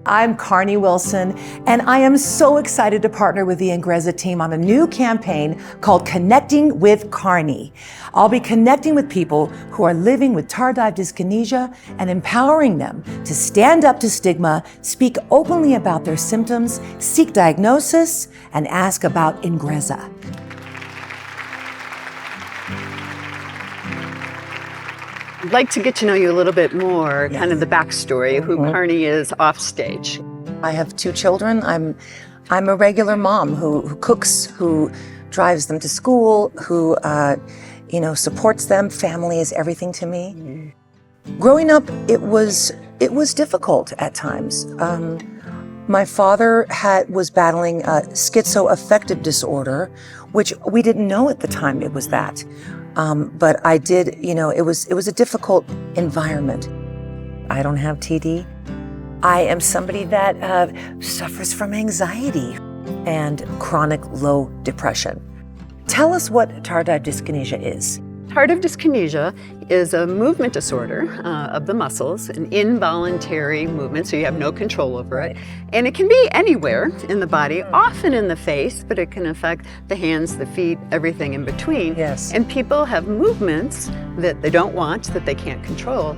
I'm Carnie Wilson, and I am so excited to partner with the INGREZZA team on a new campaign called Connecting with Carnie. I'll be connecting with people who are living with tardive dyskinesia and empowering them to stand up to stigma, speak openly about their symptoms, seek diagnosis, and ask about INGREZZA. I'd like to get to know you a little bit more, kind of the backstory of who Carnie is off stage. I have 2 children. I'm a regular mom who cooks, who drives them to school, who supports them. Family is everything to me. Growing up, it was difficult at times. My father was battling schizoaffective disorder, which we didn't know at the time it was that. But I did, it was a difficult environment. I don't have TD. I am somebody that suffers from anxiety and chronic low depression. Tell us what tardive dyskinesia is. Tardive dyskinesia is a movement disorder of the muscles, an involuntary movement, so you have no control over it. And it can be anywhere in the body, often in the face, but it can affect the hands, the feet, everything in between. Yes. And people have movements that they don't want, that they can't control.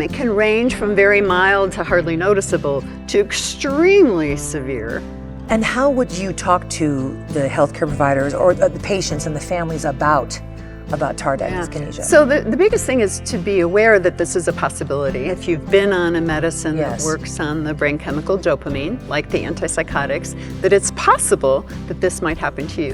It can range from very mild to hardly noticeable to extremely severe. And how would you talk to the healthcare providers or the patients and the families about tardive dyskinesia? So the biggest thing is to be aware that this is a possibility. If you've been on a medicine that works on the brain chemical dopamine, like the antipsychotics, that it's possible that this might happen to you.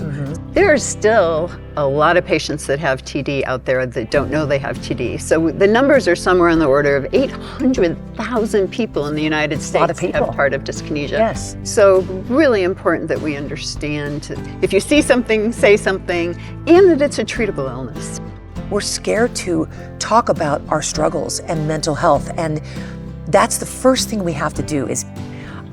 There are still a lot of patients that have TD out there that don't know they have TD. So the numbers are somewhere on the order of 800,000 people in the United States have tardive dyskinesia. Yes. So really important that we understand, if you see something, say something, and that it's a treatable illness. We're scared to talk about our struggles and mental health, and that's the first thing we have to do.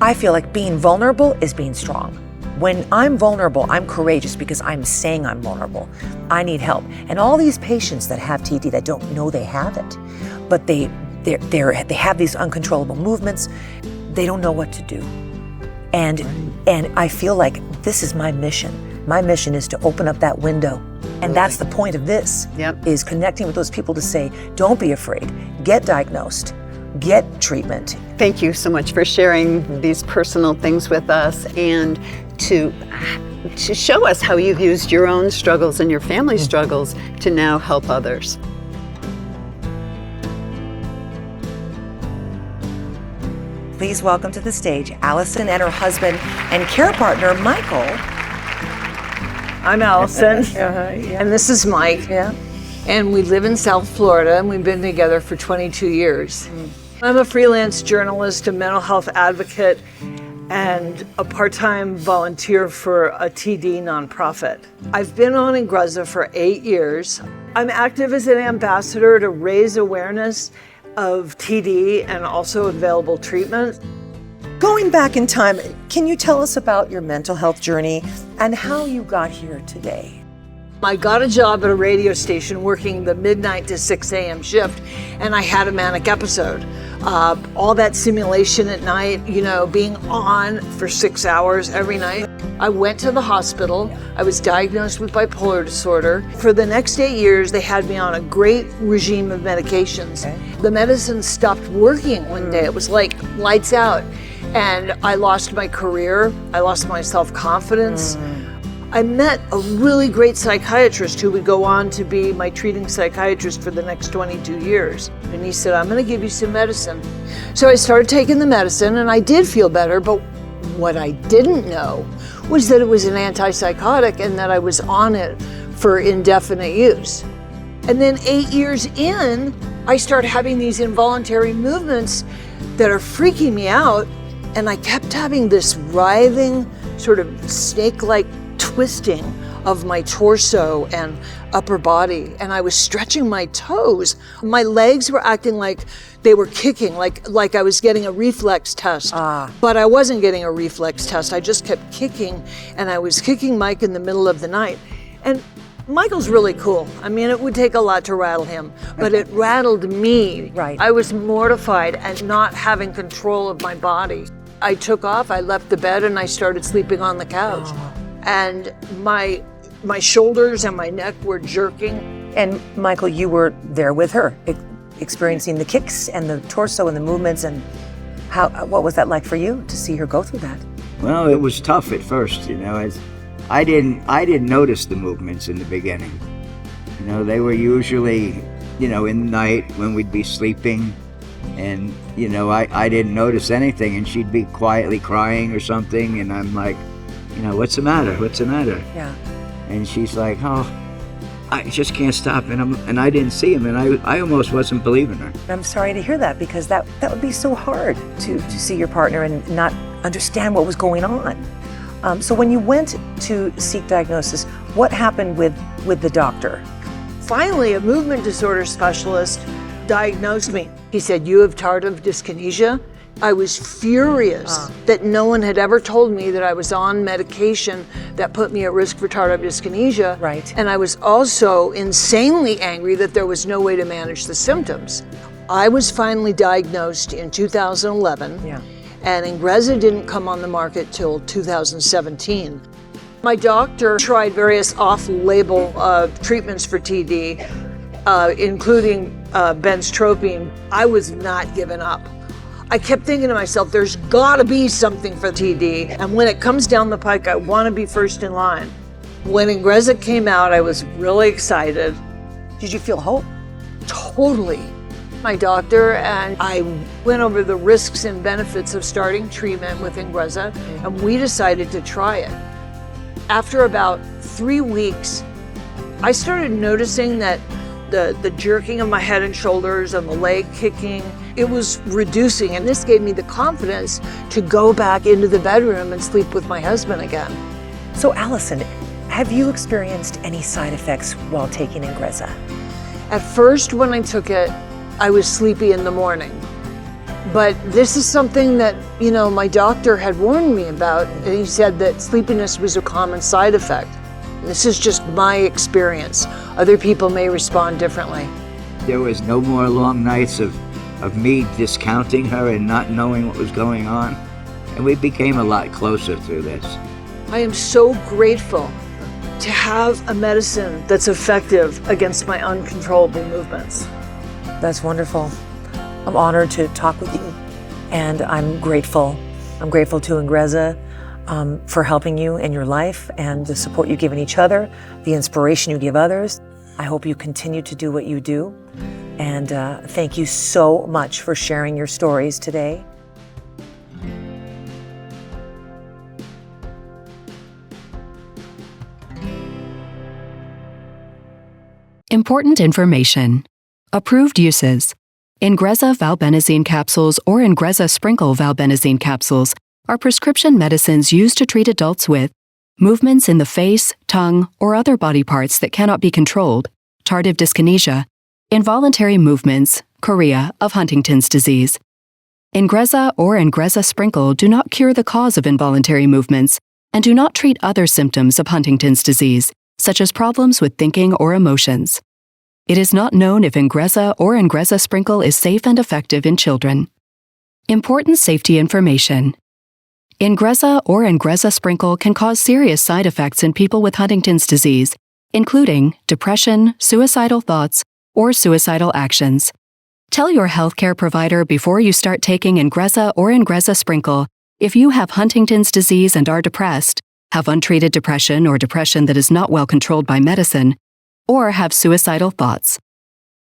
I feel like being vulnerable is being strong. When I'm vulnerable, I'm courageous because I'm saying I'm vulnerable. I need help. And all these patients that have TD that don't know they have it, but they have these uncontrollable movements, they don't know what to do. And I feel like this is my mission. My mission is to open up that window. And that's the point of this, is connecting with those people to say, don't be afraid, get diagnosed, get treatment. Thank you so much for sharing these personal things with us and to show us how you've used your own struggles and your family's struggles to now help others. Please welcome to the stage Allison and her husband and care partner, Michael. I'm Allison, and this is Mike. And we live in South Florida, and we've been together for 22 years. I'm a freelance journalist, a mental health advocate, and a part-time volunteer for a TD nonprofit. I've been on INGREZZA for 8 years. I'm active as an ambassador to raise awareness of TD and also available treatment. Going back in time, can you tell us about your mental health journey and how you got here today? I got a job at a radio station working the midnight to 6 a.m. shift, and I had a manic episode. All that simulation at night, being on for 6 hours every night. I went to the hospital. I was diagnosed with bipolar disorder. For the next 8 years, they had me on a great regime of medications. The medicine stopped working one day. It was like lights out. And I lost my career. I lost my self-confidence. I met a really great psychiatrist who would go on to be my treating psychiatrist for the next 22 years. And he said, I'm going to give you some medicine. So I started taking the medicine and I did feel better, but what I didn't know was that it was an antipsychotic and that I was on it for indefinite use. And then 8 years in, I started having these involuntary movements that are freaking me out. And I kept having this writhing, sort of snake-like twisting of my torso and upper body, and I was stretching my toes. My legs were acting like they were kicking, like I was getting a reflex test. But I wasn't getting a reflex test. I just kept kicking, and I was kicking Mike in the middle of the night. And Michael's really cool. I mean, it would take a lot to rattle him, but it rattled me. Right. I was mortified at not having control of my body. I took off, I left the bed, and I started sleeping on the couch. Oh. And my shoulders and my neck were jerking. And Michael, you were there with her, experiencing the kicks and the torso and the movements, and what was that like for you to see her go through that? Well, it was tough at first, I didn't notice the movements in the beginning. They were usually, in the night when we'd be sleeping, and, I didn't notice anything, and she'd be quietly crying or something, and I'm like, what's the matter? What's the matter? Yeah. And she's like, oh, I just can't stop. And I didn't see him, and I almost wasn't believing her. I'm sorry to hear that, because that would be so hard to see your partner and not understand what was going on. So when you went to seek diagnosis, what happened with the doctor? Finally, a movement disorder specialist diagnosed me. He said, "You have tardive dyskinesia." I was furious that no one had ever told me that I was on medication that put me at risk for tardive dyskinesia. Right. And I was also insanely angry that there was no way to manage the symptoms. I was finally diagnosed in 2011. Yeah. And INGREZZA didn't come on the market till 2017. My doctor tried various off-label treatments for TD, including benztropine. I was not giving up. I kept thinking to myself, there's gotta be something for TD, and when it comes down the pike, I wanna be first in line. When INGREZZA came out, I was really excited. Did you feel hope? Totally. My doctor and I went over the risks and benefits of starting treatment with INGREZZA, and we decided to try it. After about 3 weeks, I started noticing that the jerking of my head and shoulders and the leg kicking, it was reducing, and this gave me the confidence to go back into the bedroom and sleep with my husband again. So Allison, have you experienced any side effects while taking INGREZZA? At first, when I took it, I was sleepy in the morning. But this is something that, my doctor had warned me about. He said that sleepiness was a common side effect. This is just my experience. Other people may respond differently. There was no more long nights of me discounting her and not knowing what was going on. And we became a lot closer through this. I am so grateful to have a medicine that's effective against my uncontrollable movements. That's wonderful. I'm honored to talk with you, and I'm grateful. I'm grateful to INGREZZA for helping you in your life and the support you've given each other, the inspiration you give others. I hope you continue to do what you do, and thank you so much for sharing your stories today. Important information. Approved uses. INGREZZA valbenazine capsules or INGREZZA sprinkle valbenazine capsules are prescription medicines used to treat adults with movements in the face, tongue, or other body parts that cannot be controlled, tardive dyskinesia, involuntary movements, chorea of Huntington's disease. INGREZZA or INGREZZA sprinkle do not cure the cause of involuntary movements and do not treat other symptoms of Huntington's disease, such as problems with thinking or emotions. It is not known if INGREZZA or INGREZZA sprinkle is safe and effective in children. Important safety information. INGREZZA or INGREZZA sprinkle can cause serious side effects in people with Huntington's disease, including depression, suicidal thoughts, or suicidal actions. Tell your healthcare provider before you start taking INGREZZA or INGREZZA sprinkle if you have Huntington's disease and are depressed, have untreated depression or depression that is not well controlled by medicine, or have suicidal thoughts.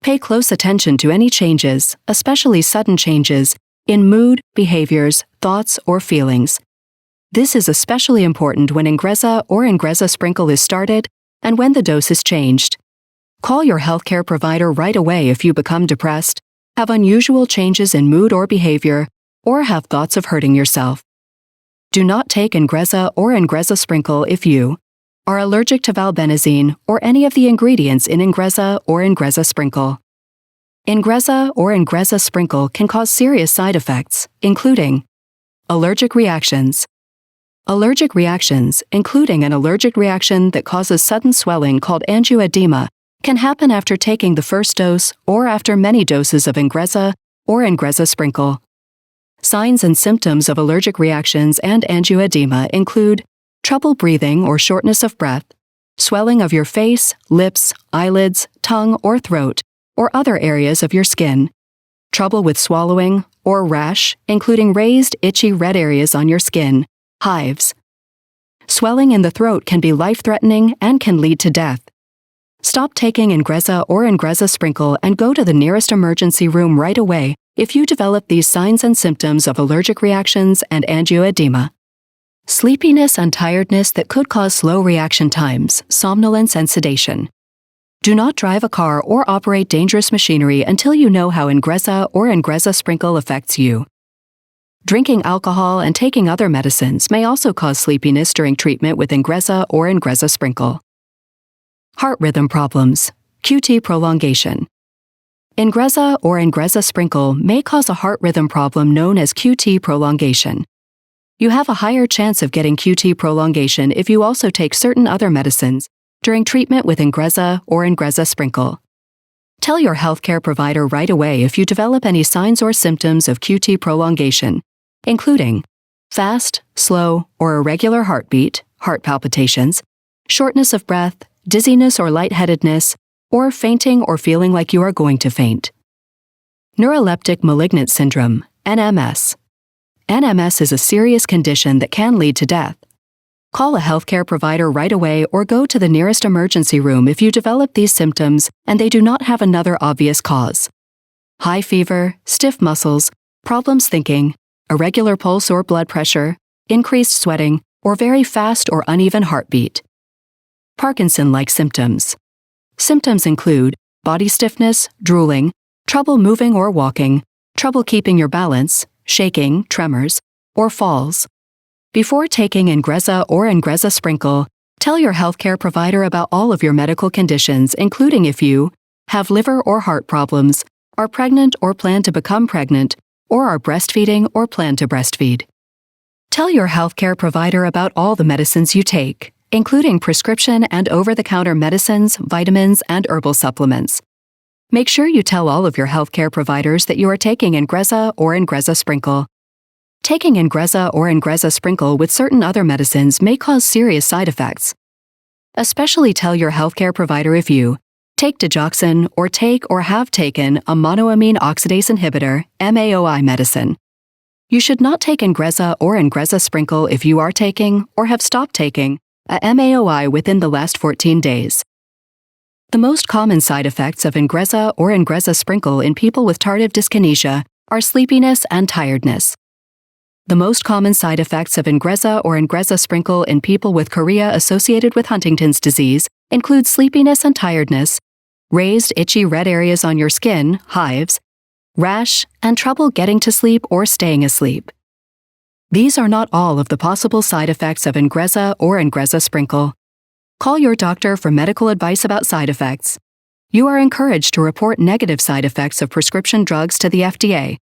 Pay close attention to any changes, especially sudden changes, in mood, behaviors, thoughts, or feelings. This is especially important when INGREZZA or INGREZZA sprinkle is started and when the dose is changed. Call your healthcare provider right away if you become depressed, have unusual changes in mood or behavior, or have thoughts of hurting yourself. Do not take INGREZZA or INGREZZA sprinkle if you are allergic to valbenazine or any of the ingredients in INGREZZA or INGREZZA sprinkle. INGREZZA or INGREZZA sprinkle can cause serious side effects, including allergic reactions. Allergic reactions, including an allergic reaction that causes sudden swelling called angioedema, can happen after taking the first dose or after many doses of INGREZZA or INGREZZA sprinkle. Signs and symptoms of allergic reactions and angioedema include trouble breathing or shortness of breath, swelling of your face, lips, eyelids, tongue, or throat, or other areas of your skin, trouble with swallowing, or rash, including raised, itchy red areas on your skin, hives. Swelling in the throat can be life-threatening and can lead to death. Stop taking INGREZZA or INGREZZA Sprinkle and go to the nearest emergency room right away if you develop these signs and symptoms of allergic reactions and angioedema. Sleepiness and tiredness that could cause slow reaction times, somnolence and sedation. Do not drive a car or operate dangerous machinery until you know how INGREZZA or INGREZZA Sprinkle affects you. Drinking alcohol and taking other medicines may also cause sleepiness during treatment with INGREZZA or INGREZZA Sprinkle. Heart rhythm problems, QT prolongation. INGREZZA or INGREZZA Sprinkle may cause a heart rhythm problem known as QT prolongation. You have a higher chance of getting QT prolongation if you also take certain other medicines during treatment with INGREZZA or INGREZZA Sprinkle. Tell your healthcare provider right away if you develop any signs or symptoms of QT prolongation, including fast, slow, or irregular heartbeat, heart palpitations, shortness of breath, dizziness or lightheadedness, or fainting or feeling like you are going to faint. Neuroleptic malignant syndrome, NMS. NMS is a serious condition that can lead to death. Call a healthcare provider right away or go to the nearest emergency room if you develop these symptoms and they do not have another obvious cause. High fever, stiff muscles, problems thinking, irregular pulse or blood pressure, increased sweating, or very fast or uneven heartbeat. Parkinson-like symptoms. Symptoms include body stiffness, drooling, trouble moving or walking, trouble keeping your balance, shaking, tremors, or falls. Before taking INGREZZA or INGREZZA Sprinkle, tell your healthcare provider about all of your medical conditions, including if you have liver or heart problems, are pregnant or plan to become pregnant, or are breastfeeding or plan to breastfeed. Tell your healthcare provider about all the medicines you take, including prescription and over-the-counter medicines, vitamins, and herbal supplements. Make sure you tell all of your healthcare providers that you are taking INGREZZA or INGREZZA Sprinkle. Taking INGREZZA or INGREZZA Sprinkle with certain other medicines may cause serious side effects. Especially tell your healthcare provider if you take digoxin or take or have taken a monoamine oxidase inhibitor, MAOI medicine. You should not take INGREZZA or INGREZZA Sprinkle if you are taking or have stopped taking a MAOI within the last 14 days. The most common side effects of INGREZZA or INGREZZA Sprinkle in people with tardive dyskinesia are sleepiness and tiredness. The most common side effects of INGREZZA or INGREZZA Sprinkle in people with chorea associated with Huntington's disease include sleepiness and tiredness, raised itchy red areas on your skin, hives, rash, and trouble getting to sleep or staying asleep. These are not all of the possible side effects of INGREZZA or INGREZZA Sprinkle. Call your doctor for medical advice about side effects. You are encouraged to report negative side effects of prescription drugs to the FDA.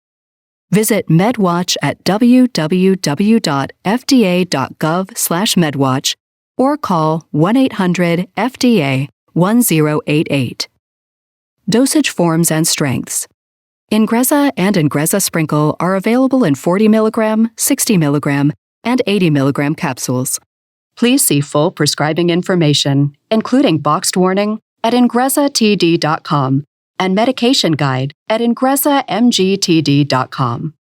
Visit MedWatch at www.fda.gov/medwatch or call 1-800-FDA-1088. Dosage forms and strengths. INGREZZA and INGREZZA Sprinkle are available in 40 mg, 60 mg, and 80 mg capsules. Please see full prescribing information, including boxed warning, at INGREZZATD.com and medication guide at INGREZZAMGTD.com.